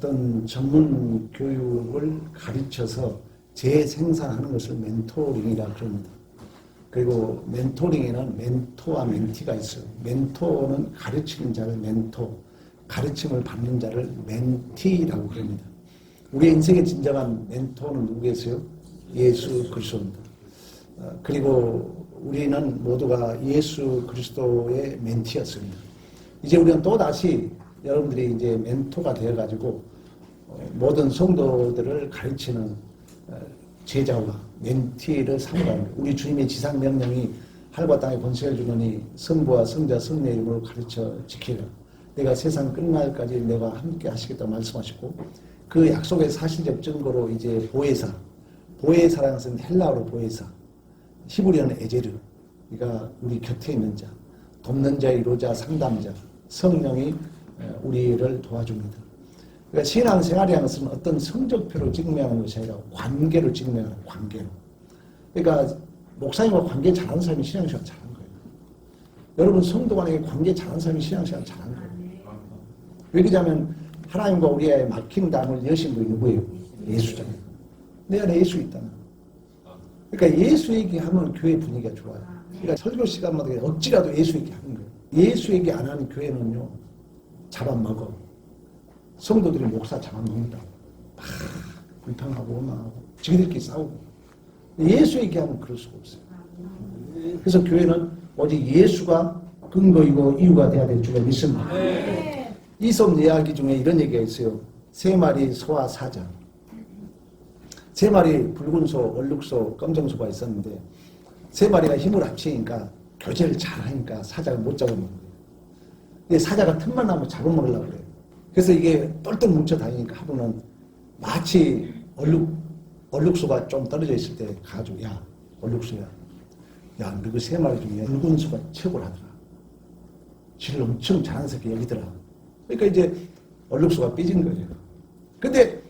어떤 전문 교육을 가르쳐서 재생산하는 것을 멘토링이라고 합니다. 그리고 멘토링에는 멘토와 멘티가 있어요. 멘토는 가르치는 자를 멘토, 가르침을 받는 자를 멘티라고 합니다. 우리 인생의 진정한 멘토는 누구겠어요? 예수 그리스도입니다. 그리고 우리는 모두가 예수 그리스도의 멘티였습니다. 이제 우리는 또다시 여러분들이 이제 멘토가 되어가지고 모든 성도들을 가르치는 제자와 멘티를 삼으라는 거예요. 우리 주님의 지상명령이 하늘과 땅에 권세를 주노니 성부와 성자 성령의 이름으로 가르쳐 지키라. 내가 세상 끝날까지 내가 함께 하시겠다고 말씀하시고 그 약속의 사실적 증거로 이제 보혜사라는 것은 헬라어로 보혜사, 히브리어는 에제르, 그러니까 우리 곁에 있는 자, 돕는 자, 이로자, 상담자, 성령이 우리를 도와줍니다. 그러니까 신앙생활이라는 것은 어떤 성적표로 증명하는 것이 아니라 관계로 증명하는 관계로. 그러니까 목사님과 관계 잘하는 사람이 신앙생활 잘하는 거예요. 여러분 성도 간에 관계 잘하는 사람이 신앙생활 잘하는 거예요. 왜 그러냐면 하나님과 우리의 막힌 담을 여신 분이 누구예요? 예수잖아요. 내 안에 예수 있다는. 그러니까 예수 얘기하면 교회 분위기가 좋아요. 그러니까 설교 시간마다 억지라도 예수 얘기 하는 거예요. 예수 얘기 안 하는 교회는요, 잡아먹어. 성도들이 목사 잡아먹는다고. 막 불평하고 원망하고 지들끼리 싸우고. 예수 얘기하면 그럴 수가 없어요. 그래서 교회는 오직 예수가 근거이고 이유가 돼야 될 줄을 믿습니다. 이솝 이야기 중에 이런 얘기가 있어요. 3마리 소와 사자. 3마리 붉은 소, 얼룩소, 검정소가 있었는데 3마리가 힘을 합치니까 교제를 잘하니까 사자가 못 잡아먹는 거예요. 사자가 틈만 나면 잡아먹으려고 그래요. 그래서 이게 똘똘 뭉쳐 다니니까 하루는 마치 얼룩소가 좀 떨어져 있을 때 가가지고 야 얼룩소야, 야 너 그 3마리 중에 붉은 소가 최고라더라. 쥐를 엄청 자연스럽게 여기더라. 그러니까 이제 얼룩소가 삐진 거예요. 근데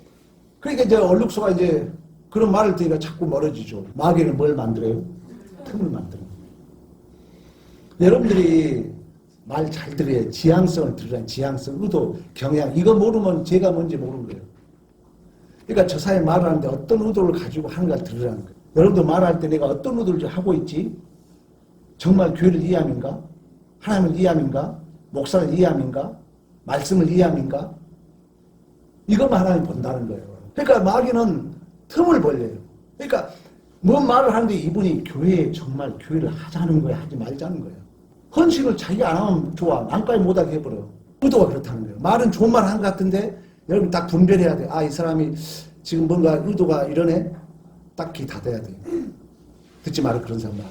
그러니까 이제 얼룩소가 이제 그런 말을 들으니까 자꾸 멀어지죠. 마귀는 뭘 만들어요? 틈을 만들어요. 여러분들이 말 잘 들어야 지향성을 들으라. 지향성, 의도, 경향. 이거 모르면 제가 뭔지 모르는 거예요. 그러니까 저 사람이 말을 하는데 어떤 의도를 가지고 하는가 들으라는 거예요. 여러분도 말할 때 내가 어떤 의도를 하고 있지? 정말 교회를 이해함인가? 하나님을 이해함인가? 목사를 이해함인가? 말씀을 이해함인가? 이것만 하나님 본다는 거예요. 그러니까 마귀는 틈을 벌려요. 그러니까 뭔 말을 하는데 이분이 교회에 정말 교회를 하자는 거야, 하지 말자는 거야. 헌신을 자기가 안 하면 좋아. 남까지 못하게 해버려. 의도가 그렇다는 거예요. 말은 좋은 말 한 것 같은데 여러분 딱 분별해야 돼. 아, 이 사람이 지금 뭔가 의도가 이러네. 딱 귀 닫아야 돼. 듣지 마라 그런 사람들.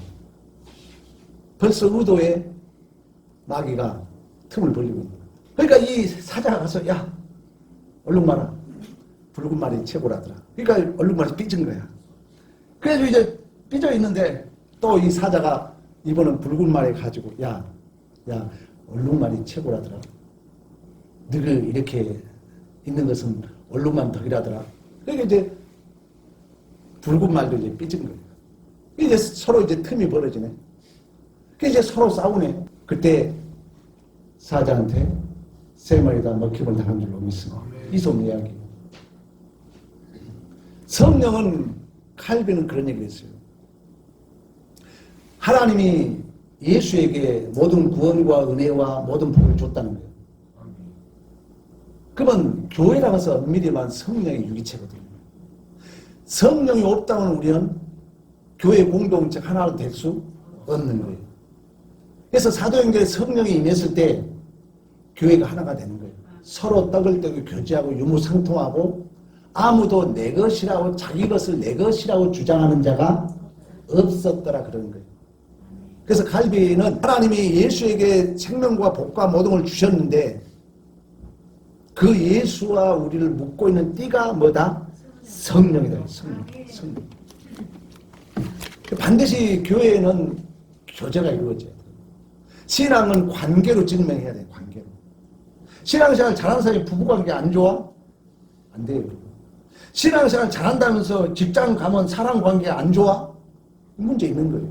벌써 의도에 마귀가 틈을 벌리고 있는 거야. 그러니까 이 사자가 가서 야 얼룩 마라. 붉은 말이 최고라더라. 그러니까 얼룩 말이 삐진 거야. 그래서 이제 삐져 있는데 또 이 사자가 이번은 붉은 말에 가지고 야 얼룩 말이 최고라더라. 너가 이렇게 있는 것은 얼룩만 덕이라더라. 그러니까 이제 붉은 말도 이제 삐진 거예요. 이제 서로 이제 틈이 벌어지네. 그래서 이제 서로 싸우네. 그때 사자한테 3마리 다 먹힘을 당한 줄로 믿습니다. 이솝 이야기. 성령은 칼빈은 그런 얘기를 했어요. 하나님이 예수에게 모든 구원과 은혜와 모든 복을 줬다는 거예요. 그러면 교회라고 해서 엄밀히 말하면 성령의 유기체거든요. 성령이 없다면 우리는 교회 공동체 하나로 될 수 없는 거예요. 그래서 사도행전에 성령이 임했을 때 교회가 하나가 되는 거예요. 서로 떡을 떼고 교제하고 유무상통하고 아무도 내 것이라고 자기 것을 내 것이라고 주장하는 자가 없었더라 그러는 거예요. 그래서 갈비는 하나님이 예수에게 생명과 복과 모든 걸 주셨는데 그 예수와 우리를 묶고 있는 띠가 뭐다? 성령이다. 성령. 반드시 교회에는 교제가 이루어져야 돼요. 신앙은 관계로 증명해야 돼요. 관계로. 신앙생활 잘하는 사람이 부부관계 안 좋아? 안 돼요. 신앙생활 잘한다면서 직장 가면 사람관계 안 좋아? 문제 있는 거예요.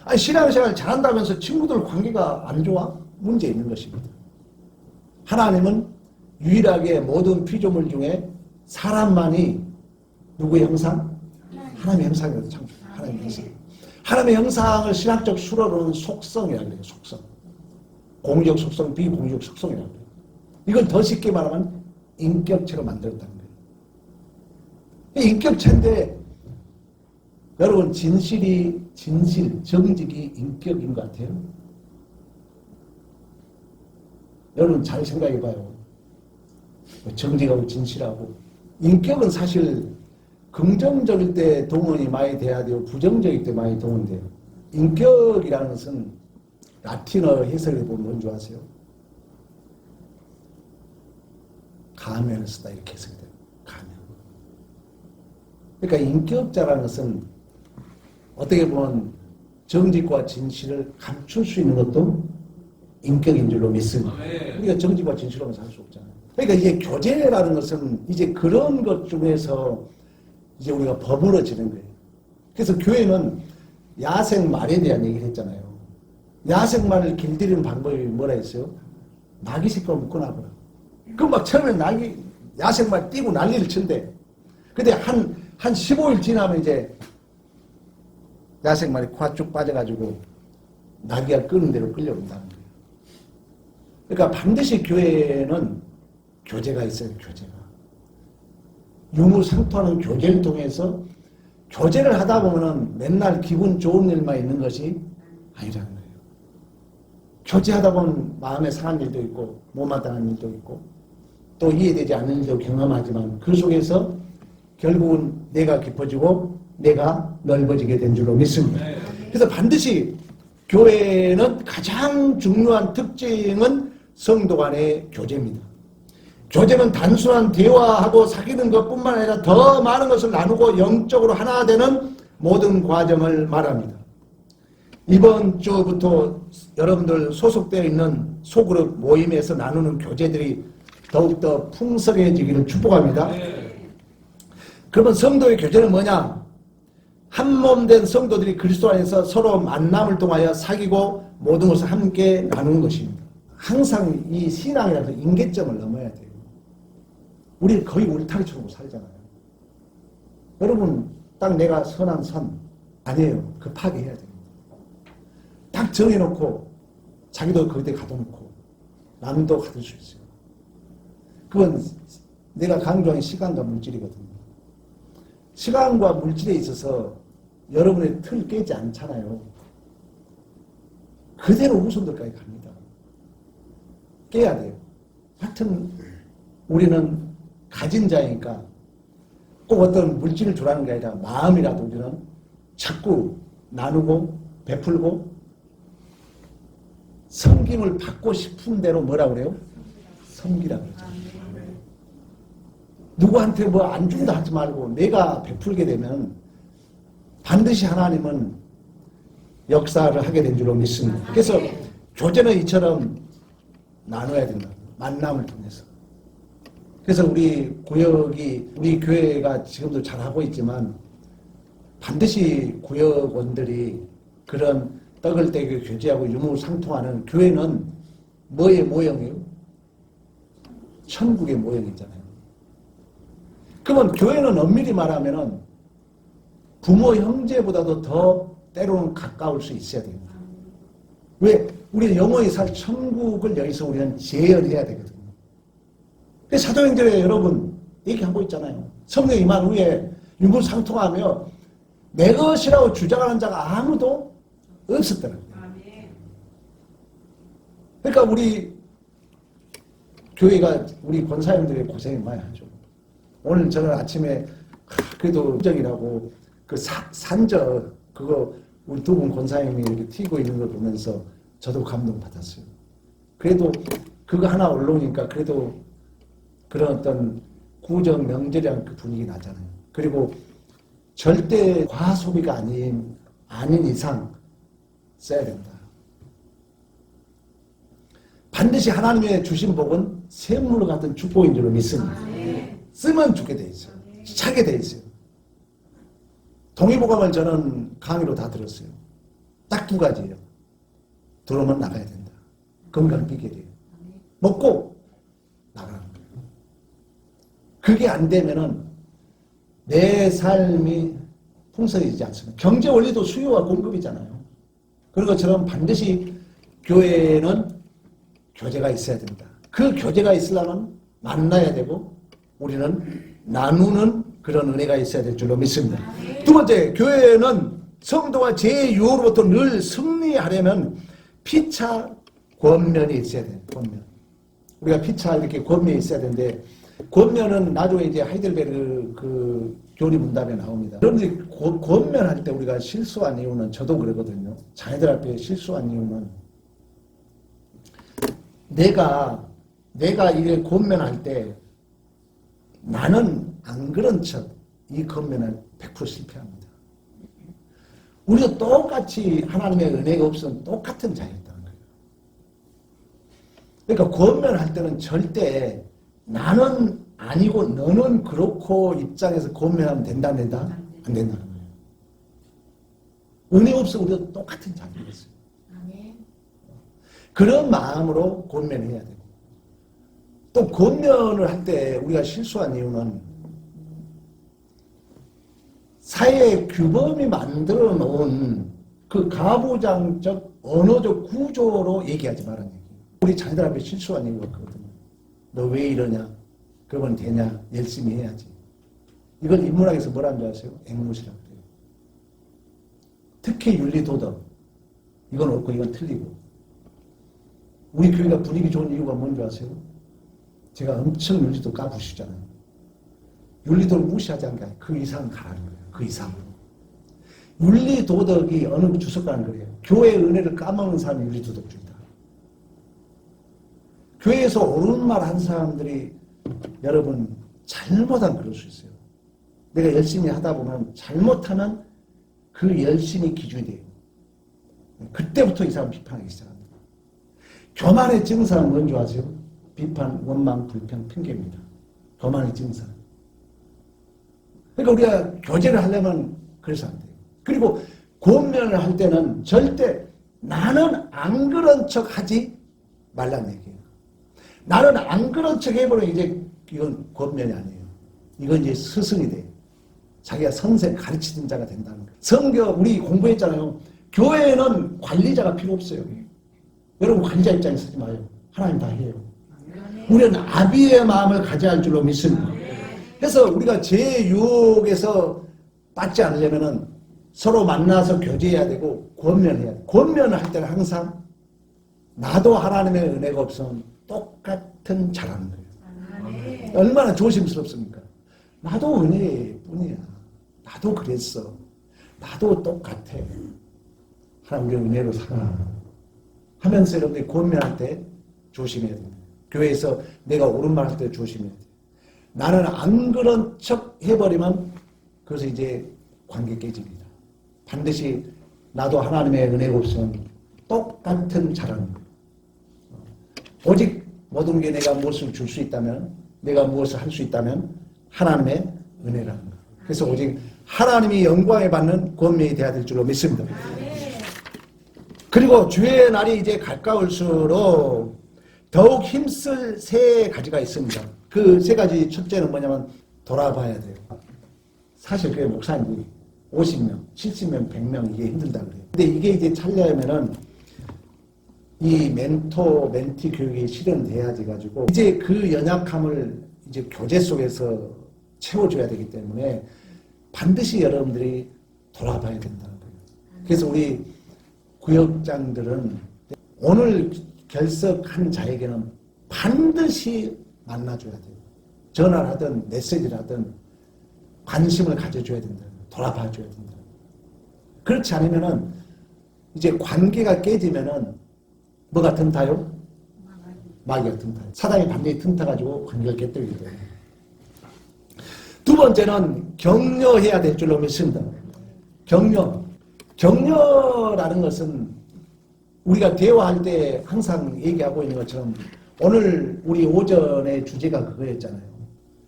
아니 신앙생활 잘한다면서 친구들 관계가 안 좋아? 문제 있는 것입니다. 하나님은 유일하게 모든 피조물 중에 사람만이 누구의 형상? 하나님의 형상이거든요. 참, 하나님의 형상. 하나님의 형상을 신학적 수로로는 속성이라고 그래요. 속성. 공적 속성, 비공적 속성이라고 그래요. 이걸 더 쉽게 말하면 인격체로 만들었다는 거예요. 인격체인데 여러분 진실, 정직이 인격인 것 같아요. 여러분 잘 생각해봐요. 정직하고 진실하고. 인격은 사실 긍정적일 때 동원이 많이 돼야 돼요. 부정적일 때 많이 동원돼요. 인격이라는 것은 라틴어 해석을 보면 뭔지 아세요? 가면을 쓰다 이렇게 해석이 돼요. 가면. 그러니까 인격자라는 것은 어떻게 보면 정직과 진실을 감출 수 있는 것도 인격인 줄로 믿습니다. 우리가 정직과 진실로만 살 수 없잖아요. 그러니까 이제 교제라는 것은 이제 그런 것 중에서 이제 우리가 버무러지는 거예요. 그래서 교회는 야생말에 대한 얘기를 했잖아요. 야생말을 길들이는 방법이 뭐라 했어요? 나귀 새끼를 묶어놔버려. 그럼 막 처음에 야생말 띄고 난리를 친대. 근데 한 15일 지나면 이제 야생말이 코가 쭉 빠져가지고 나귀가 끄는 대로 끌려온다는 거예요. 그러니까 반드시 교회에는 교제가 있어요. 교제가. 유무상통하는 교제를 통해서 교제를 하다 보면은 맨날 기분 좋은 일만 있는 것이 아니라는 거예요. 교제하다 보면 마음에 상한 일도 있고 못마땅한 일도 있고 또 이해되지 않는 일도 경험하지만 그 속에서 결국은 내가 깊어지고 내가 넓어지게 된 줄로 믿습니다. 그래서 반드시 교회는 가장 중요한 특징은 성도 간의 교제입니다. 교제는 단순한 대화하고 사귀는 것뿐만 아니라 더 많은 것을 나누고 영적으로 하나 되는 모든 과정을 말합니다. 이번 주부터 여러분들 소속되어 있는 소그룹 모임에서 나누는 교제들이 더욱더 풍성해지기를 축복합니다. 그러면 성도의 교제는 뭐냐? 한 몸 된 성도들이 그리스도 안에서 서로 만남을 통하여 사귀고 모든 것을 함께 나누는 것입니다. 항상 이 신앙이라서 인계점을 넘어야 돼요. 우리 거의 울타리처럼 살잖아요. 여러분 딱 내가 선한 선 아니에요. 급하게 해야 됩니다. 딱 정해놓고 자기도 거기에 가둬놓고 남도 가둘 수 있어요. 그건 내가 강조한 시간과 물질이거든요. 시간과 물질에 있어서 여러분의 틀 깨지 않잖아요. 그대로 후손들까지 갑니다. 깨야 돼요. 하여튼 우리는 가진 자이니까 꼭 어떤 물질을 주라는 게 아니라 마음이라도 우리는 자꾸 나누고 베풀고 섬김을 받고 싶은 대로 뭐라고 그래요? 섬기라고 그러죠. 누구한테 뭐 안 준다 하지 말고 내가 베풀게 되면 반드시 하나님은 역사를 하게 된 줄로 믿습니다. 그래서 교제는 이처럼 나눠야 된다. 만남을 통해서. 그래서 우리 구역이 우리 교회가 지금도 잘하고 있지만 반드시 구역원들이 그런 떡을 떼고 교제하고 유무상통하는 교회는 뭐의 모형이에요? 천국의 모형이잖아요. 그러면 교회는 엄밀히 말하면은 부모 형제보다도 더 때로는 가까울 수 있어야 됩니다. 왜? 우리는 영원히 살 천국을 여기서 우리는 재현해야 되거든요. 사도행전에 여러분 얘기하고 있잖아요. 성령 임한 후에 유무상통하며 내 것이라고 주장하는 자가 아무도 없었더라고요. 그러니까 우리 교회가 우리 권사님들의 고생이 많이 하죠. 오늘 저는 아침에 그래도 정이라고 그 산적 그거 우리 두 분 권사님이 이렇게 튀고 있는 걸 보면서 저도 감동받았어요. 그래도 그거 하나 올라오니까 그래도 그런 어떤 구정 명절이라는 그 분위기 나잖아요. 그리고 절대 과소비가 아닌 이상 써야 된다. 반드시 하나님의 주신 복은 샘물 같은 축복인 줄로 믿습니다. 쓰면 죽게 돼 있어요. 차게 돼 있어요. 동의보감을 저는 강의로 다 들었어요. 딱 두 가지예요. 들어오면 나가야 된다. 건강 비결이에요. 먹고 나가는 거예요. 그게 안 되면은 내 삶이 풍성해지지 않습니다. 경제 원리도 수요와 공급이잖아요. 그런 것처럼 반드시 교회에는 교제가 있어야 됩니다. 그 교제가 있으려면 만나야 되고 우리는 나누는 그런 은혜가 있어야 될 줄로 믿습니다. 두 번째, 교회는 성도가 제 유혹으로부터 늘 승리하려면 피차 권면이 있어야 돼요. 권면. 우리가 피차 이렇게 권면이 있어야 되는데 권면은 나중에 이제 하이델베르 그 교리 문답에 나옵니다. 그런데 권면할 때 우리가 실수한 이유는 저도 그러거든요. 자녀들 앞에 실수한 이유는 내가 이게 권면할 때 나는 안 그런 척 이 권면을 100% 실패합니다. 우리가 똑같이 하나님의 은혜가 없으면 똑같은 자였다는 거예요. 그러니까 권면할 때는 절대 나는 아니고 너는 그렇고 입장에서 권면하면 된다 안 된다? 안 된다는 거예요. 은혜 없어 우리가 똑같은 자들이었어요. 그런 마음으로 권면해야 되고 또 권면을 할 때 우리가 실수한 이유는 사회의 규범이 만들어 놓은 그 가부장적 언어적 구조로 얘기하지 말라는 얘기예요. 우리 자녀들 앞에 실수한 이유가 그거거든요. 너 왜 이러냐? 그러면 되냐? 열심히 해야지. 이걸 인문학에서 뭐라는 줄 아세요? 앵무새라고 그래요. 특히 윤리도덕. 이건 옳고 이건 틀리고. 우리 교회가 분위기 좋은 이유가 뭔지 아세요? 제가 엄청 윤리도덕 까부시잖아요. 윤리도덕을 무시하지 않은 게 아니라 그 이상 가라는 거예요. 그 이상. 윤리도덕이 어느 주석가는 거예요. 교회의 은혜를 까먹는 사람이 윤리도덕주의다. 교회에서 옳은 말 한 사람들이 여러분 잘못하면 그럴 수 있어요. 내가 열심히 하다 보면 잘못하면 그 열심이 기준이 돼요. 그때부터 이 사람 비판하기 시작합니다. 교만의 증상은 뭔지 아세요? 비판, 원망, 불평, 핑계입니다. 교만의 증상. 그러니까 우리가 교제를 하려면 그래서 안 돼요. 그리고 권면을 할 때는 절대 나는 안 그런 척 하지 말라는 얘기예요. 나는 안 그런 척 해버리면 이제 이건 권면이 아니에요. 이건 이제 스승이 돼요. 자기가 선생 가르치는 자가 된다는 거예요. 성경 우리 공부했잖아요. 교회에는 관리자가 필요 없어요. 여러분 관리자 입장에 서지 마요. 하나님 다 해요. 우리는 아비의 마음을 가져야 할 줄로 믿습니다. 그래서 우리가 제 유혹에서 빠지지 않으려면 서로 만나서 교제해야 되고 권면해야 돼요. 권면을 할 때는 항상 나도 하나님의 은혜가 없으면 똑같은 자라는 거예요. 얼마나 조심스럽습니까? 나도 은혜뿐이야. 나도 그랬어. 나도 똑같아. 하나님 우리 은혜로 살아. 하면서 여러분들이 권면할 때 조심해야 됩니다. 교회에서 내가 옳은 말 할 때 조심해야 돼요. 나는 안 그런 척 해버리면 그래서 이제 관계 깨집니다. 반드시 나도 하나님의 은혜가 없으면 똑같은 자라는 거예요. 오직 모든 게 내가 무엇을 줄 수 있다면 내가 무엇을 할 수 있다면 하나님의 은혜라는 거예요. 그래서 오직 하나님이 영광에 받는 권면이 되어야 될 줄로 믿습니다. 그리고 주의 날이 이제 가까울수록 더욱 힘쓸 세 가지가 있습니다. 그 세 가지 첫째는 뭐냐면 돌아봐야 돼요. 사실 그게 목사님이 50명, 70명, 100명 이게 힘들다 그래요. 근데 이게 이제 차려면은 이 멘티 교육이 실현돼야지 가지고 이제 그 연약함을 이제 교제 속에서 채워줘야 되기 때문에 반드시 여러분들이 돌아봐야 된다는 거예요. 그래서 우리 구역장들은 오늘 결석한 자에게는 반드시 만나줘야 돼요. 전화를 하든 메시지를 하든 관심을 가져줘야 된다. 돌아봐줘야 된다. 그렇지 않으면은 이제 관계가 깨지면은 뭐가 틈타요? 마귀가 틈타요. 사단이 반드시 틈타가지고 관계를 깨뜨리기 때문에. 두 번째는 격려해야 될 줄로 믿습니다. 격려. 격려라는 것은 우리가 대화할 때 항상 얘기하고 있는 것처럼 오늘 우리 오전의 주제가 그거였잖아요.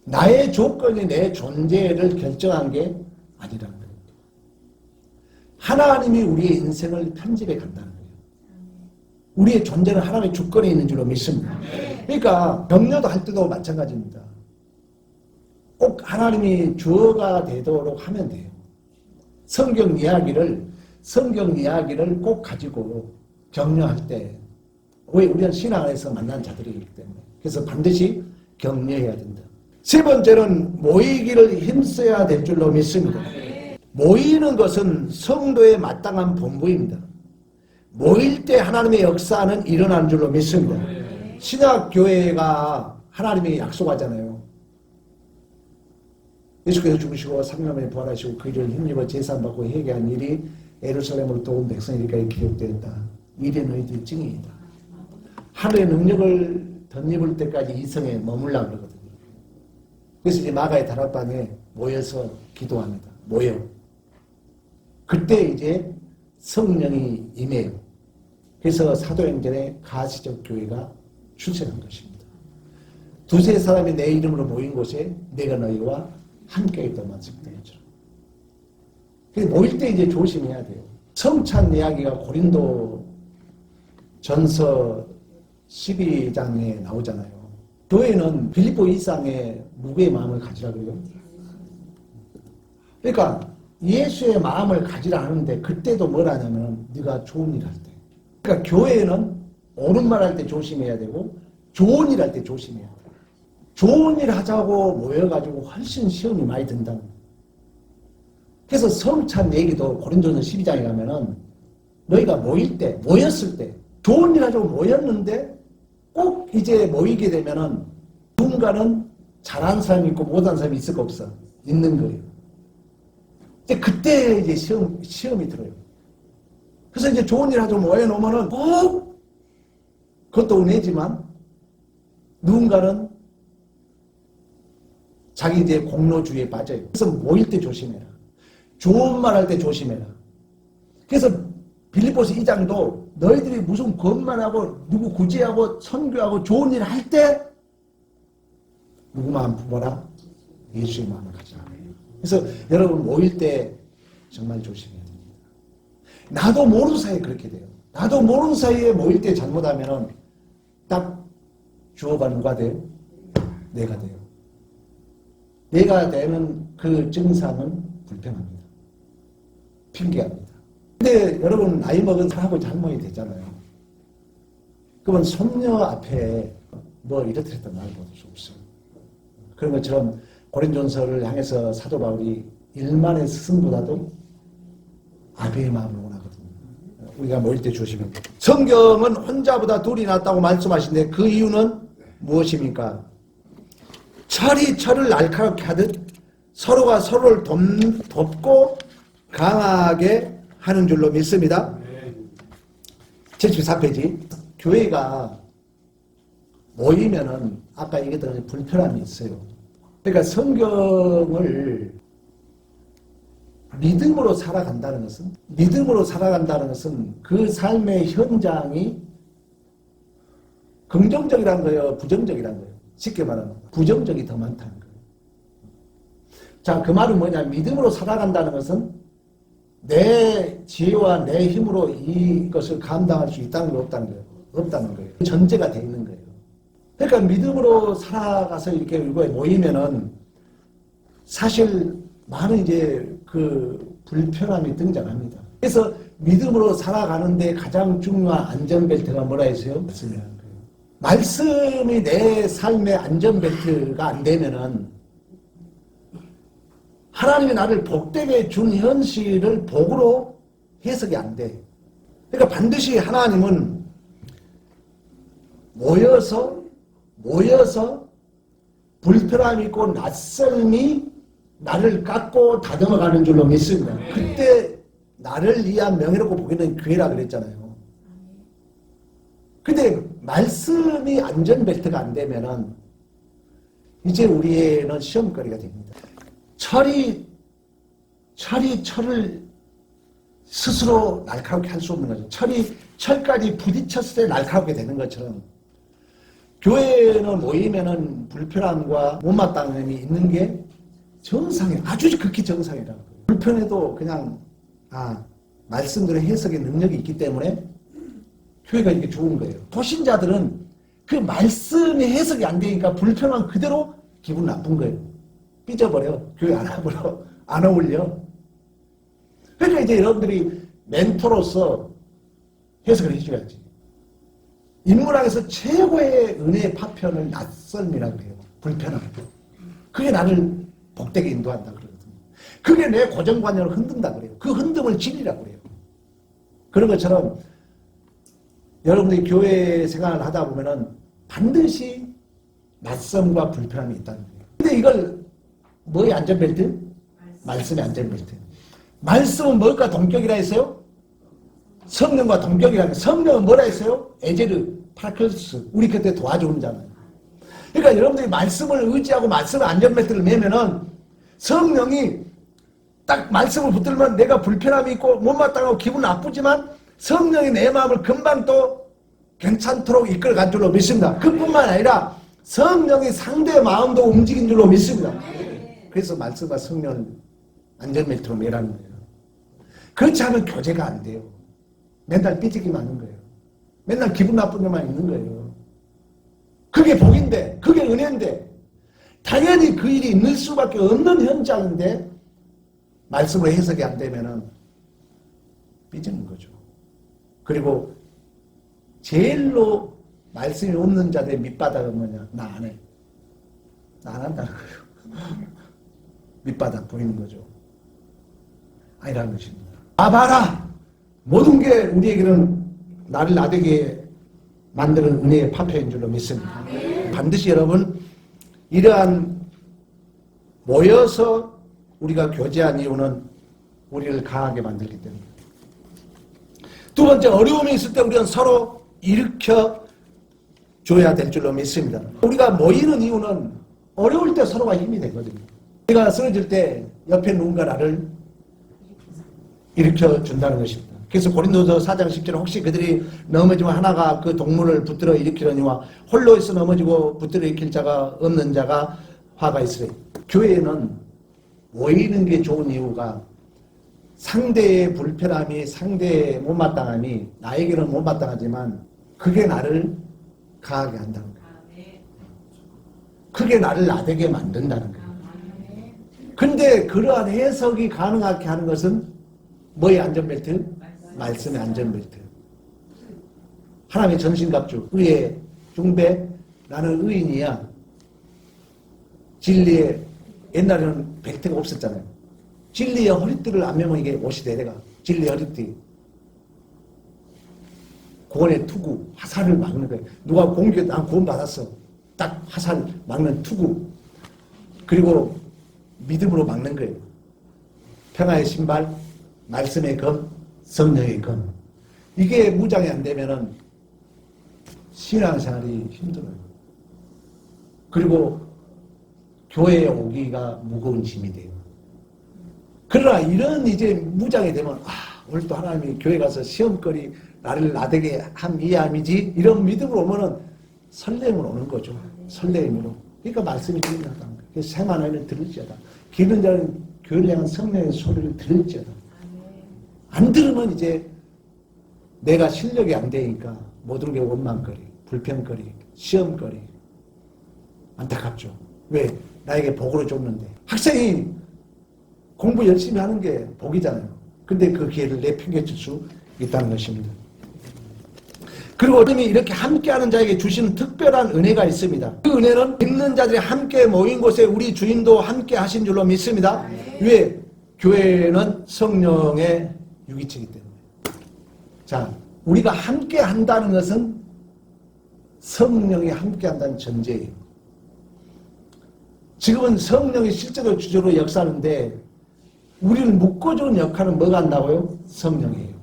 나의 조건이 내 존재를 결정한 게 아니라는 거예요. 하나님이 우리의 인생을 편집해 간다는 거예요. 우리의 존재는 하나님의 주권에 있는 줄로 믿습니다. 그러니까 격려도 할 때도 마찬가지입니다. 꼭 하나님이 주어가 되도록 하면 돼요. 성경 이야기를 꼭 가지고 격려할 때, 왜 우리는 신앙 안에서 만난 자들이기 때문에. 그래서 반드시 격려해야 된다. 세 번째는 모이기를 힘써야 될 줄로 믿습니다. 모이는 것은 성도의 마땅한 본부입니다. 모일 때 하나님의 역사는 일어나는 줄로 믿습니다. 신약교회가 하나님이 약속하잖아요. 예수께서 죽으시고 3년 부활하시고 그 일을 힘입어 제사받고 회개한 일이 예루살렘으로 도운 백성에게 기록되었다. 이래 너희들이 증인이다. 하늘의 능력을 덧입을 때까지 이 성에 머물라 그러거든요. 그래서 이제 마가의 다락방에 모여서 기도합니다. 모여. 그때 이제 성령이 임해요. 그래서 사도행전에 가시적 교회가 출생한 것입니다. 두세 사람이 내 이름으로 모인 곳에 내가 너희와 함께 있던 말씀이죠. 그래서 모일 때 이제 조심해야 돼요. 성찬 이야기가 고린도 전서 12장에 나오잖아요. 교회는 빌립보 이상의 무게의 마음을 가지라 그래요. 그러니까 예수의 마음을 가지라 하는데 그때도 뭐라 하냐면 네가 좋은 일 할 때. 그러니까 교회는 옳은 말 할 때 조심해야 되고 좋은 일 할 때 조심해야 돼요. 좋은 일 하자고 모여가지고 훨씬 시험이 많이 든다는 거예요. 그래서 성찬 얘기도 고린도전서 12장에 가면은 너희가 모였을 때 좋은 일 하자고 모였는데 꼭 이제 모이게 되면은 누군가는 잘하는 사람이 있고 못하는 사람이 있을까 없어? 있는 거예요. 이제 그때 이제 시험이 들어요. 그래서 이제 좋은 일 하자고 모여놓으면은 꼭 그것도 은혜지만 누군가는 자기 이제 공로주의에 빠져요. 그래서 모일 때 조심해라. 좋은 말 할 때 조심해라. 그래서 빌립보서 2장도 너희들이 무슨 것만하고 누구 구제하고 선교하고 좋은 일 할 때 누구 마음 부어라? 예수의 마음을 가지라. 그래서 여러분 모일 때 정말 조심해야 됩니다. 나도 모르는 사이에 그렇게 돼요. 나도 모르는 사이에 모일 때 잘못하면은 딱 주어가 누가 돼요? 내가 돼요. 내가 되는 그 증상은 불편합니다. 핑계합니다. 근데 여러분 나이 먹은 사람하고 잘못이 되잖아요. 그러면 손녀 앞에 뭐 이렇다 말 볼 수 없어요. 그런 것처럼 고린도전서를 향해서 사도 바울이 일만의 스승보다도 아비의 마음을 원하거든요. 우리가 모일 때 조심해야 돼요. 성경은 혼자보다 둘이 낫다고 말씀하시는데 그 이유는 무엇입니까? 철이 철을 날카롭게 하듯 서로가 서로를 돕고 강하게 하는 줄로 믿습니다. 74페이지. 교회가 모이면은 아까 얘기했던 불편함이 있어요. 그러니까 성경을 믿음으로 살아간다는 것은 그 삶의 현장이 긍정적이라는 거예요, 부정적이라는 거예요. 쉽게 말하면 부정적이 더 많다는 거예요. 자, 그 말은 뭐냐? 믿음으로 살아간다는 것은 내 지혜와 내 힘으로 이것을 감당할 수 있다는 거 없다는 거예요. 전제가 되어 있는 거예요. 그러니까 믿음으로 살아가서 이렇게 모이면은 사실 많은 이제 그 불편함이 등장합니다. 그래서 믿음으로 살아가는데 가장 중요한 안전벨트가 뭐라 했어요? 말씀이 내 삶의 안전벨트가 안 되면은 하나님이 나를 복되게 준 현실을 복으로 해석이 안 돼. 그러니까 반드시 하나님은 모여서 불편함이 있고 낯설미 나를 깎고 다듬어가는 줄로 믿습니다. 그때 나를 위한 명예롭고 보기는 교회라 그랬잖아요. 근데 말씀이 안전벨트가 안 되면은 이제 우리에는 시험거리가 됩니다. 철이 철을 스스로 날카롭게 할 수 없는 거죠. 철까지 부딪혔을 때 날카롭게 되는 것처럼 교회는 모이면은 불편함과 못마땅함이 있는 게 정상이에요. 아주 극히 정상이라고. 불편해도 그냥 말씀들의 해석의 능력이 있기 때문에 교회가 이게 좋은 거예요. 도신자들은 그 말씀의 해석이 안 되니까 불편함 그대로 기분 나쁜 거예요. 삐져버려. 교회 안 와버려. 안 어울려. 그러니까 이제 여러분들이 멘토로서 해석을 해줘야지. 인문학에서 최고의 은혜의 파편을 낯설미라고 해요. 불편함. 그게 나를 복되게 인도한다 그러거든요. 그게 내 고정관념을 흔든다 그래요. 그 흔듦을 진리라고 그래요. 그런 것처럼 여러분들이 교회 생활을 하다 보면은 반드시 낯섦과 불편함이 있다는 거예요. 근데 이걸 뭐의 안전벨트? 말씀의 안전벨트. 말씀은 뭘까 동격이라 했어요? 성령과 동격이라는 거예요. 성령은 뭐라 했어요? 에제르, 파라클로스. 우리 그때 도와주는 자는. 그러니까 여러분들이 말씀을 의지하고 말씀의 안전벨트를 매면은 성령이 딱 말씀을 붙들면 내가 불편함이 있고 못마땅하고 기분 나쁘지만 성령이 내 마음을 금방 또 괜찮도록 이끌어간 줄로 믿습니다. 그뿐만 아니라 성령이 상대의 마음도 움직인 줄로 믿습니다. 그래서 말씀과 성령을 안전벨트로 매라는 거예요. 그렇지 않으면 교제가 안 돼요. 맨날 삐지기만 하는 거예요. 맨날 기분 나쁜 데만 있는 거예요. 그게 복인데, 그게 은혜인데, 당연히 그 일이 있을 수밖에 없는 현장인데 말씀으로 해석이 안 되면은 삐지는 거죠. 그리고 제일로 말씀이 없는 자들의 밑바닥은 뭐냐? 나 안 해. 나 안 한다는 거예요. 밑바닥 보이는 거죠. 아니라는 것입니다. 봐라! 모든 게 우리에게는 나를 나되게 만드는 은혜의 파편인 줄로 믿습니다. 반드시 여러분 이러한 모여서 우리가 교제한 이유는 우리를 강하게 만들기 때문에. 두 번째, 어려움이 있을 때 우리는 서로 일으켜 줘야 될 줄로 믿습니다. 우리가 모이는 이유는 어려울 때 서로가 힘이 되거든요. 우리가 쓰러질 때 옆에 누군가 나를 일으켜 준다는 것입니다. 그래서 고린도서 4장 10절에 혹시 그들이 넘어지면 하나가 그 동물을 붙들어 일으키려니와 홀로 있어 넘어지고 붙들어 일으킬 자가 없는 자가 화가 있으리. 교회는 모이는 게 좋은 이유가 상대의 불편함이, 상대의 못마땅함이 나에게는 못마땅하지만 그게 나를 강하게 한다는 거예요. 그게 나를 나되게 만든다는 거예요. 근데 그러한 해석이 가능하게 하는 것은 뭐의 안전벨트? 말씀의 안전벨트. 하나님의 전신갑주, 의의 중배, 나는 의인이야. 진리의, 옛날에는 벨트가 없었잖아요. 진리의 허리띠를 안 매면 이게 옷이 되대가. 진리의 허리띠. 구원의 투구, 화살을 막는 거예요. 누가 공격, 난 구원 받았어. 딱 화살 막는 투구. 그리고 믿음으로 막는 거예요. 평화의 신발, 말씀의 검, 성령의 검. 이게 무장이 안 되면은 신앙생활이 힘들어요. 그리고 교회에 오기가 무거운 짐이 돼요. 그러나 이런 이제 무장이 되면 오늘 또 하나님이 교회 가서 시험거리 나를 나되게 함 이함이지 이런 믿음으로 오면은 설렘으로 오는 거죠. 설렘으로. 그러니까 말씀이 들린다는 거예요. 그래서 생활하는 들을지어다. 기는 자는 교회를 향한 성령의 소리를 들을지어다. 안 들으면 이제 내가 실력이 안 되니까 모든 게 원망거리, 불평거리, 시험거리. 안타깝죠. 왜? 나에게 복으로 줬는데. 학생이 공부 열심히 하는 게 복이잖아요. 근데 그 기회를 내팽개칠 수 있다는 것입니다. 그리고 하나님이 이렇게 함께하는 자에게 주시는 특별한 은혜가 있습니다. 그 은혜는 믿는 자들이 함께 모인 곳에 우리 주인도 함께 하신 줄로 믿습니다. 왜? 교회는 성령의 유기체이기 때문에. 자, 우리가 함께 한다는 것은 성령이 함께 한다는 전제예요. 지금은 성령이 실제로 주저로 역사하는데 우리를 묶어주는 역할은 뭐가 한다고요? 성령이에요.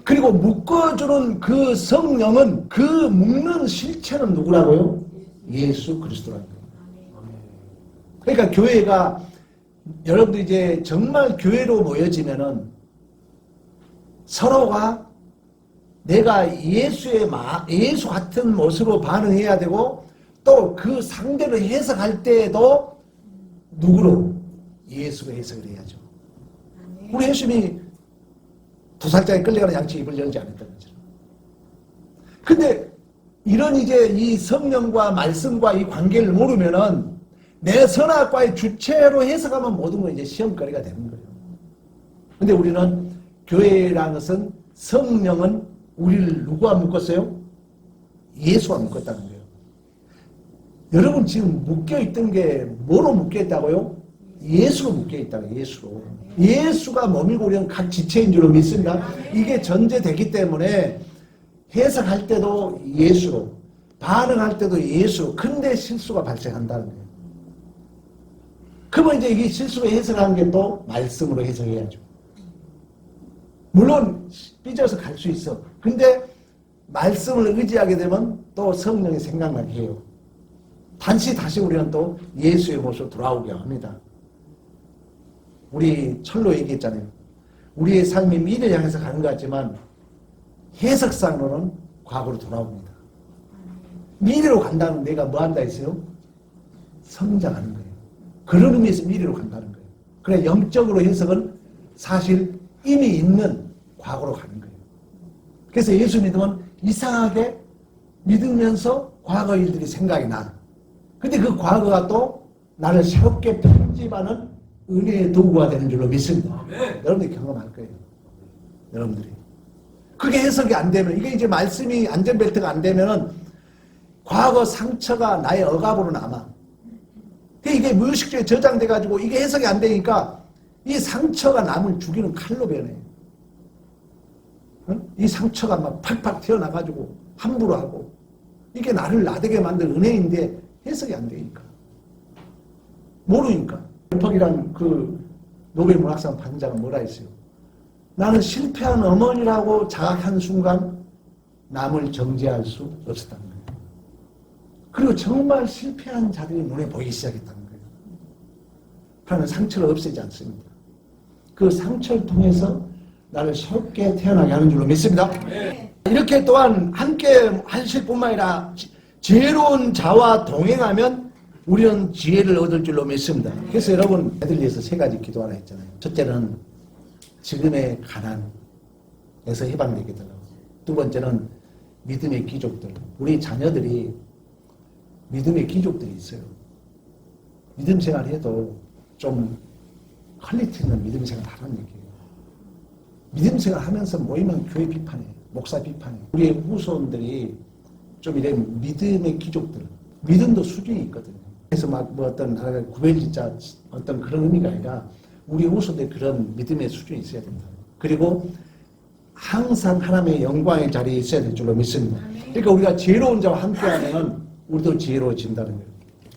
그리고 묶어주는 그 성령은 그 묶는 실체는 누구라고요? 예수 그리스도라는 거예요. 그러니까 교회가 여러분들 이제 정말 교회로 모여지면은 서로가 내가 예수 같은 모습으로 반응해야 되고 또 그 상대를 해석할 때에도 누구로? 예수가 해석을 해야죠. 우리 예수님이 2살짜리 끌려가는 양치 입을 열지 않았다는 거죠. 근데 이런 이제 이 성령과 말씀과 이 관계를 모르면은 내 선악과의 주체로 해석하면 모든 건 이제 시험거리가 되는 거예요. 근데 우리는 교회라는 것은 성령은 우리를 누구와 묶었어요? 예수와 묶었다는 거예요. 여러분 지금 묶여있던 게 뭐로 묶여있다고요? 예수로 묶여있다고요. 예수로. 예수가 몸이고 우리는 각 지체인 줄로 믿습니다. 이게 전제되기 때문에 해석할 때도 예수로, 반응할 때도 예수로. 근데 실수가 발생한다는 거예요. 그러면 이제 이게 실수로 해석하는 게 또 말씀으로 해석해야죠. 물론 삐져서 갈 수 있어. 근데 말씀을 의지하게 되면 또 성령이 생각나게 해요. 다시 우리는 또 예수의 모습으로 돌아오게 합니다. 우리 철로 얘기했잖아요. 우리의 삶이 미래를 향해서 가는 것 같지만 해석상으로는 과거로 돌아옵니다. 미래로 간다면 내가 뭐 한다 했어요? 성장하는 거예요. 그런 의미에서 미래로 간다는 거예요. 그래 영적으로 해석은 사실 이미 있는 과거로 가는 거예요. 그래서 예수 믿으면 이상하게 믿으면서 과거 일들이 생각이 나. 근데 그 과거가 또 나를 새롭게 편집하는 은혜의 도구가 되는 줄로 믿습니다. 여러분들이 경험할 거예요. 여러분들이. 그게 해석이 안 되면, 이게 이제 말씀이 안전벨트가 안 되면은 과거 상처가 나의 억압으로 남아. 이게 무의식적에 저장돼가지고 이게 해석이 안 되니까 이 상처가 남을 죽이는 칼로 변해. 이 상처가 막 팍팍 튀어나가지고 함부로 하고 이게 나를 나대게 만든 은혜인데 해석이 안 되니까. 모르니까. 펄이란 그 노벨 문학상 반장은 뭐라 했어요? 나는 실패한 어머니라고 자각한 순간 남을 정죄할 수 없었다는 거예요. 그리고 정말 실패한 자들이 눈에 보이기 시작했다는 거예요. 하나는 상처를 없애지 않습니다. 그 상처를 통해서 나를 새롭게 태어나게 하는 줄로 믿습니다. 이렇게 또한 함께 하실 뿐만 아니라 지혜로운 자와 동행하면 우리는 지혜를 얻을 줄로 믿습니다. 그래서 여러분 애들 위해서 세 가지 기도하라 했잖아요. 첫째는 지금의 가난에서 해방되게 되라고. 두 번째는 믿음의 귀족들. 우리 자녀들이 믿음의 귀족들이 있어요. 믿음 생활해도 좀 퀄리티 있는 믿음 생활 하라는 얘기예요. 믿음 생활 하면서 모이면 교회 비판해, 목사 비판해. 우리의 후손들이 좀 이런 믿음의 귀족들, 믿음도 수준이 있거든요. 그래서 뭐 어떤 구별짓자 어떤 그런 의미가 아니라 우리 후손들이 그런 믿음의 수준이 있어야 된다. 그리고 항상 하나님의 영광의 자리에 있어야 될 줄로 믿습니다. 그러니까 우리가 지혜로운 자와 함께하면 우리도 지혜로워진다는 거예요.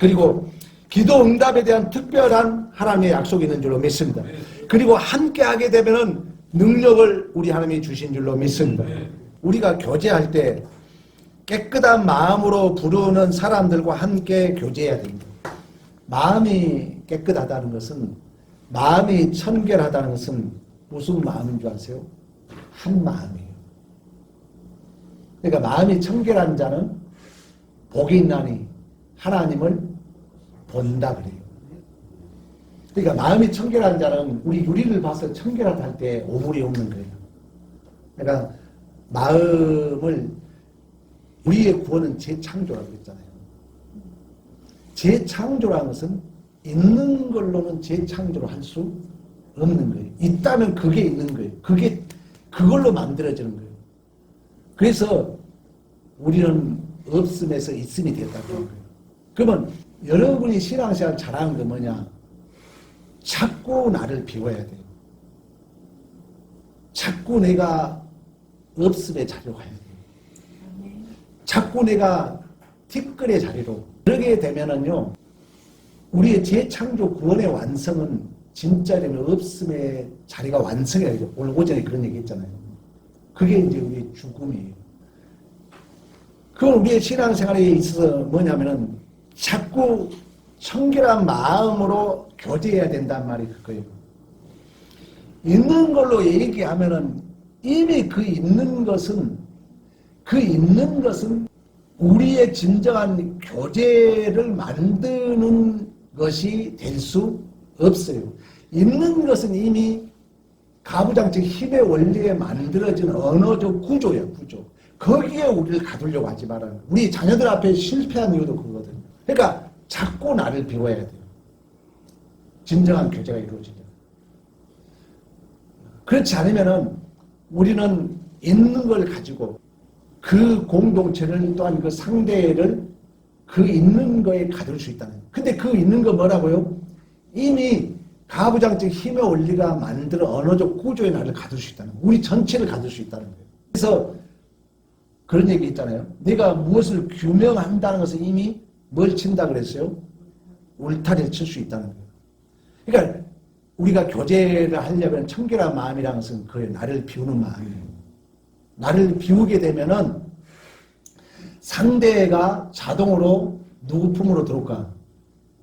그리고 기도 응답에 대한 특별한 하나님의 약속이 있는 줄로 믿습니다. 그리고 함께하게 되면은 능력을 우리 하나님이 주신 줄로 믿습니다. 우리가 교제할 때 깨끗한 마음으로 부르는 사람들과 함께 교제해야 됩니다. 마음이 깨끗하다는 것은, 마음이 청결하다는 것은 무슨 마음인 줄 아세요? 한 마음이에요. 그러니까 마음이 청결한 자는 복이 있나니 하나님을 본다 그래요. 그러니까 마음이 청결한 자는 우리 유리를 봐서 청결하다 할 때 오물이 없는 거예요. 그러니까 마음을, 우리의 구원은 재창조라고 했잖아요. 재창조라는 것은 있는 걸로는 재창조를 할 수 없는 거예요. 있다면 그게 있는 거예요. 그걸로 만들어지는 거예요. 그래서 우리는 없음에서 있음이 됐다는 거예요. 그러면 여러분이 신앙생활 잘하는 게 뭐냐? 자꾸 나를 비워야 돼요. 자꾸 내가 없음의 자리로 가야 돼요. 자꾸 내가 티끌의 자리로. 그러게 되면은요, 우리의 재창조 구원의 완성은 진짜로는 없음의 자리가 완성이라고. 오늘 오전에 그런 얘기 했잖아요. 그게 이제 우리의 죽음이에요. 그건 우리의 신앙생활에 있어서 뭐냐면은 자꾸 청결한 마음으로 교제해야 된단 말이 그거예요. 있는 걸로 얘기하면은 이미 그 있는 것은 우리의 진정한 교제를 만드는 것이 될 수 없어요. 있는 것은 이미 가부장적 힘의 원리에 만들어진 언어적 구조예요, 구조. 거기에 우리를 가두려고 하지 말아요. 우리 자녀들 앞에 실패한 이유도 그거거든요. 그러니까 자꾸 나를 비워야 돼요. 진정한 교제가 이루어지죠. 그렇지 않으면은 우리는 있는 걸 가지고 그 공동체를 또한 그 상대를 그 있는 거에 가둘 수 있다는 거예요. 근데 그 있는 거 뭐라고요? 이미 가부장적 힘의 원리가 만들어 언어적 구조의 나를 가둘 수 있다는 거예요. 우리 전체를 가둘 수 있다는 거예요. 그래서 그런 얘기 있잖아요. 내가 무엇을 규명한다는 것은 이미 뭘 친다 그랬어요? 울타리를 칠 수 있다는 거예요. 그러니까 우리가 교제를 하려면 청결한 마음이라는 것은 그 나를 비우는 마음이에요. 나를 비우게 되면은 상대가 자동으로 누구 품으로 들어올까?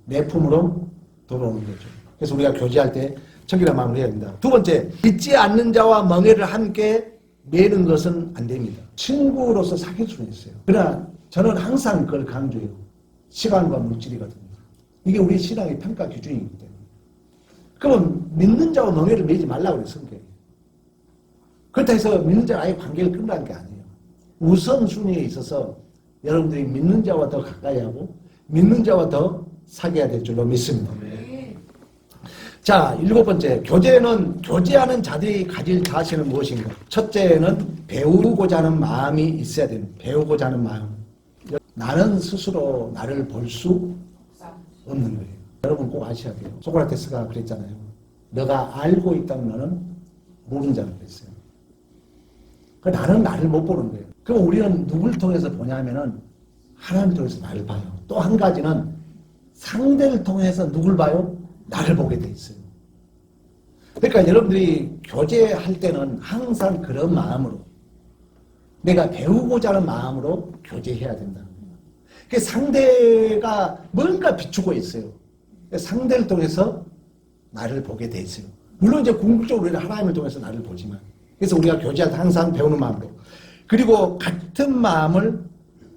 내 품으로 들어오는 거죠. 그래서 우리가 교제할 때 청결한 마음을 해야 된다. 두 번째, 믿지 않는 자와 멍에를 함께 매는 것은 안 됩니다. 친구로서 사귈 수는 있어요. 그러나 저는 항상 그걸 강조해요. 시간과 물질이거든요. 이게 우리 신앙의 평가 기준이기 때문에. 그러면 믿는 자와 멍에를 매지 말라고 그래요, 성경이. 그렇다 해서 믿는 자와 아예 관계를 끊으라는 게 아니에요. 우선순위에 있어서 여러분들이 믿는 자와 더 가까이 하고 믿는 자와 더 사귀어야 될 줄로 믿습니다. 자, 7번째, 교제하는 자들이 가질 자세는 무엇인가? 첫째는 배우고자 하는 마음이 있어야 됩니다. 배우고자 하는 마음. 나는 스스로 나를 볼 수 없는 거예요. 여러분 꼭 아셔야 돼요. 소크라테스가 그랬잖아요. 너가 알고 있다면 너는 모르는 자라고 그랬어요. 나는 나를 못 보는 거예요. 그럼 우리는 누굴 통해서 보냐면은 하나님을 통해서 나를 봐요. 또 한 가지는 상대를 통해서 누굴 봐요? 나를 보게 돼 있어요. 그러니까 여러분들이 교제할 때는 항상 그런 마음으로 내가 배우고자 하는 마음으로 교제해야 된다는 거예요. 그 상대가 뭔가 비추고 있어요. 상대를 통해서 나를 보게 돼 있어요. 물론 이제 궁극적으로 우리는 하나님을 통해서 나를 보지만 그래서 우리가 교제할 때 항상 배우는 마음으로 그리고 같은 마음을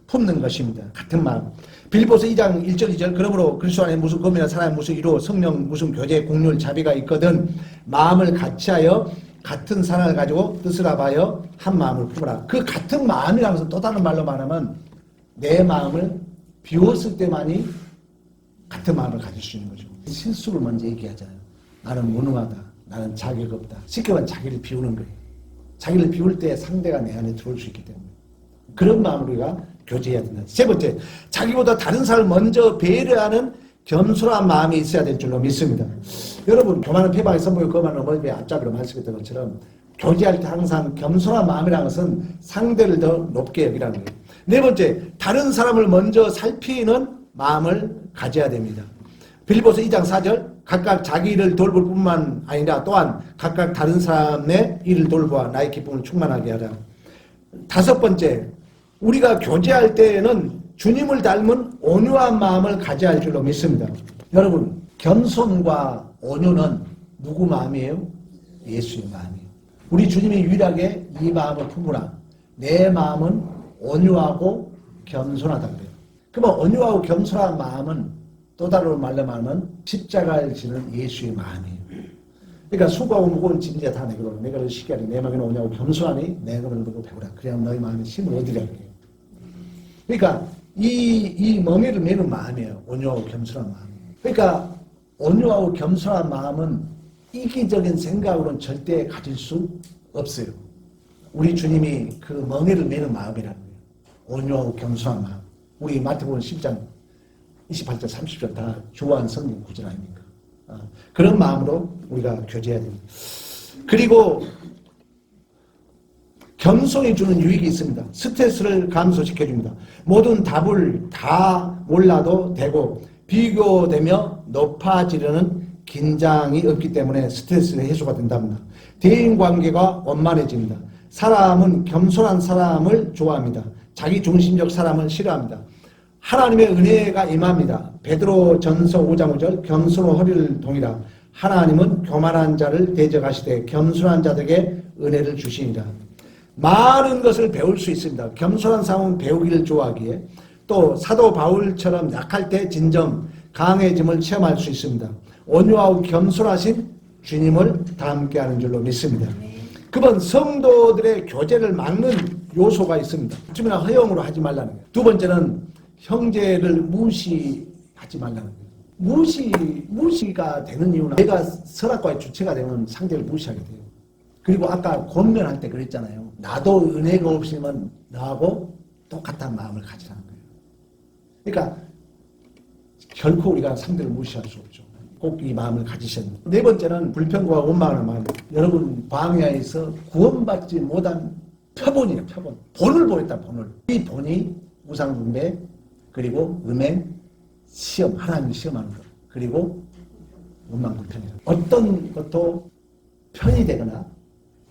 품는 것입니다. 같은 마음. 빌립보서 2장 1절 2절 그러므로 그리스도 안에 무슨 검이나 사랑의 무슨 이로 성령 무슨 교제 공률 자비가 있거든 마음을 같이하여 같은 사랑을 가지고 뜻을 합하여 한 마음을 품으라. 그 같은 마음이라는 것은 또 다른 말로 말하면 내 마음을 비웠을 때만이 같은 마음을 가질 수 있는 거죠. 실수를 먼저 얘기하잖아요. 나는 무능하다. 나는 자격 없다. 쉽게 말하면 자기를 비우는 거예요. 자기를 비울 때 상대가 내 안에 들어올 수 있기 때문에 그런 마음으로 우리가 교제해야 된다. 세 번째, 자기보다 다른 사람을 먼저 배려하는 겸손한 마음이 있어야 될 줄로 믿습니다. 여러분, 교만은 패방의 선보이고 거만은 어머니의 앞잡이로 말씀했던 것처럼 교제할 때 항상 겸손한 마음이라는 것은 상대를 더 높게 여기라는 거예요. 네 번째, 다른 사람을 먼저 살피는 마음을 가져야 됩니다. 빌립보서 2장 4절 각각 자기 일을 돌볼 뿐만 아니라 또한 각각 다른 사람의 일을 돌보아 나의 기쁨을 충만하게 하라. 다섯 번째, 우리가 교제할 때에는 주님을 닮은 온유한 마음을 가져야 할 줄로 믿습니다. 여러분, 겸손과 온유는 누구 마음이에요? 예수의 마음이에요. 우리 주님이 유일하게 이 마음을 품으라. 내 마음은 온유하고 겸손하다 그래요. 그러면 온유하고 겸손한 마음은 또 다른 말로 말하면 십자가를 지는 예수의 마음이에요. 그러니까 수고하고 무거운 짐자 다 내게 오라. 내가 쉽게 하니 내 마음이 오냐고 겸손하니 내 것을 보고 배우라. 그래야 너희 마음에 힘을 얻으라 그래요. 그러니까 이 멍에를 매는 마음이에요. 온유하고 겸손한 마음. 그러니까 온유하고 겸손한 마음은 이기적인 생각으로는 절대 가질 수 없어요. 우리 주님이 그 멍에를 매는 마음이라는 거예요. 온유하고 겸손한 마음. 우리 마태복음 10장 28절 30절 다 좋아하는 성경 구절 아닙니까? 그런 마음으로 우리가 교제해야 됩니다. 그리고 겸손이 주는 유익이 있습니다. 스트레스를 감소시켜줍니다. 모든 답을 다 몰라도 되고 비교되며 높아지려는 긴장이 없기 때문에 스트레스는 해소가 된답니다. 대인관계가 원만해집니다. 사람은 겸손한 사람을 좋아합니다. 자기 중심적 사람을 싫어합니다. 하나님의 은혜가 임합니다. 베드로 전서 5장 5절 겸손의 허리를 동이라. 하나님은 교만한 자를 대적하시되 겸손한 자들에게 은혜를 주시니라. 많은 것을 배울 수 있습니다. 겸손한 사람은 배우기를 좋아하기에 또 사도 바울처럼 약할 때 진정 강해짐을 체험할 수 있습니다. 온유하고 겸손하신 주님을 닮게 하는 줄로 믿습니다. 그건 성도들의 교제를 막는 요소가 있습니다. 쯤이나 허용으로 하지 말라는 거예요. 두 번째는 형제를 무시 하지 말라는 거예요. 무시가 되는 이유는 내가 설학과의 주체가 되면 상대를 무시하게 돼요. 그리고 아까 권면할 때 그랬잖아요. 나도 은혜가 없으면 너하고 똑같은 마음을 가지라는 거예요. 그러니까 결코 우리가 상대를 무시할 수 없죠. 꼭 이 마음을 가지셔야 됩니다. 네 번째는 불평과 원망하는 마음. 여러분 광야에서 구원받지 못한 표본이에요. 표본. 본을 보였다. 본을. 이 본이 우상숭배 그리고 음행 시험, 하나님을 시험하는 것. 그리고 원망 불평이다. 어떤 것도 편이 되거나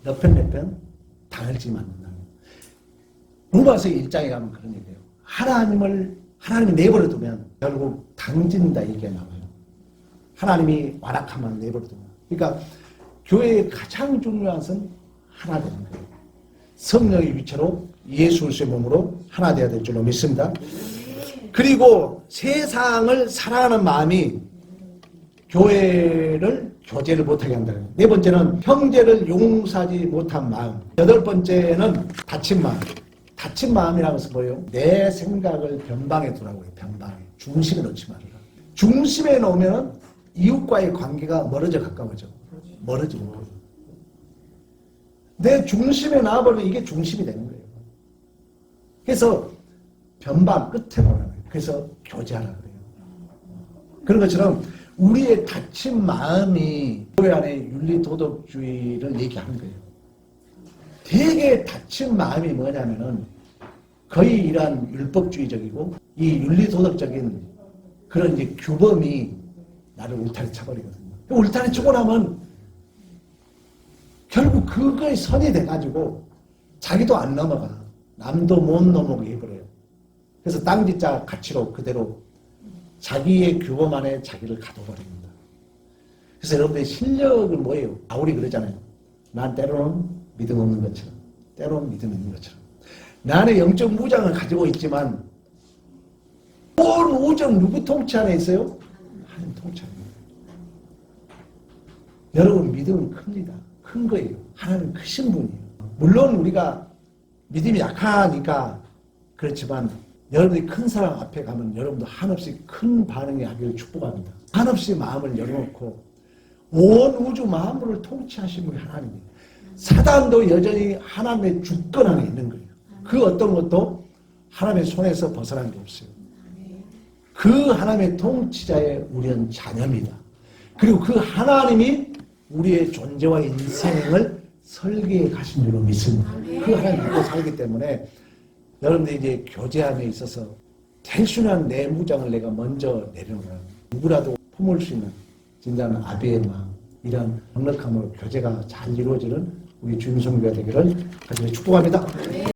너편 내편 당할지 않는다. 로마서 1장에 가면 그런 얘기예요. 하나님이 내버려 두면 결국 당진다 얘기가 나와요. 하나님이 완악하면 내버려 두면. 그러니까 교회의 가장 중요한 것은 하나 되는 거예요. 성령의 위치로 예수 그리스도의 몸으로 하나 되어야 될 줄로 믿습니다. 그리고 세상을 사랑하는 마음이 교회를 교제를 못하게 한다는 거예요. 네 번째는 형제를 용서하지 못한 마음. 여덟 번째는 다친 마음. 다친 마음이라는 것은 뭐예요? 내 생각을 변방에 두라고요. 변방에. 중심에 놓지 말아라. 중심에 놓으면 이웃과의 관계가 멀어져 가까워져. 멀어지는 거예요. 내 중심에 놔버리면 이게 중심이 되는 거예요. 그래서 변방 끝에 놓으라는 거예요. 그래서 교제하라 그래요. 그런 것처럼 우리의 다친 마음이 교회 안에 윤리도덕주의를 얘기하는 거예요. 되게 다친 마음이 뭐냐면은 거의 이러한 율법주의적이고 이 윤리도덕적인 그런 이제 규범이 나를 울타리 쳐버리거든요. 울타리 치고 나면 결국 그거에 선이 돼가지고 자기도 안 넘어가. 남도 못 넘어가게 해버려요. 그래서 땅짓자 가치로 그대로 자기의 규범 안에 자기를 가둬버립니다. 그래서 여러분의 실력은 뭐예요? 바울이 그러잖아요. 난 때로는 믿음 없는 것처럼, 때로는 믿음 있는 것처럼. 나는 영적 무장을 가지고 있지만 온 우정 누구 통치 안에 있어요? 하나님 통치 안에 있어요. 여러분 믿음은 큽니다. 큰 거예요. 하나님 크신 분이에요. 물론 우리가 믿음이 약하니까 그렇지만 여러분이 큰 사람 앞에 가면 여러분도 한없이 큰 반응이 하기를 축복합니다. 한없이 마음을 열어놓고 온 우주 만물을 통치하신 분이 하나님이에요. 사단도 여전히 하나님의 주권 안에 있는 거예요. 그 어떤 것도 하나님의 손에서 벗어난 게 없어요. 그 하나님의 통치자의 우리는 자녀입니다. 그리고 그 하나님이 우리의 존재와 인생을 설계해 가신 줄로 믿습니다. 그 하나님 믿고 살기 때문에 여러분들이 이제 교제함에 있어서 단순한 내 무장을 내가 먼저 내려놓으라. 누구라도 품을 수 있는 진정한 아비의 마음, 이런 넉넉함으로 교제가 잘 이루어지는 우리 주임성교가 되기를 가슴에 축복합니다.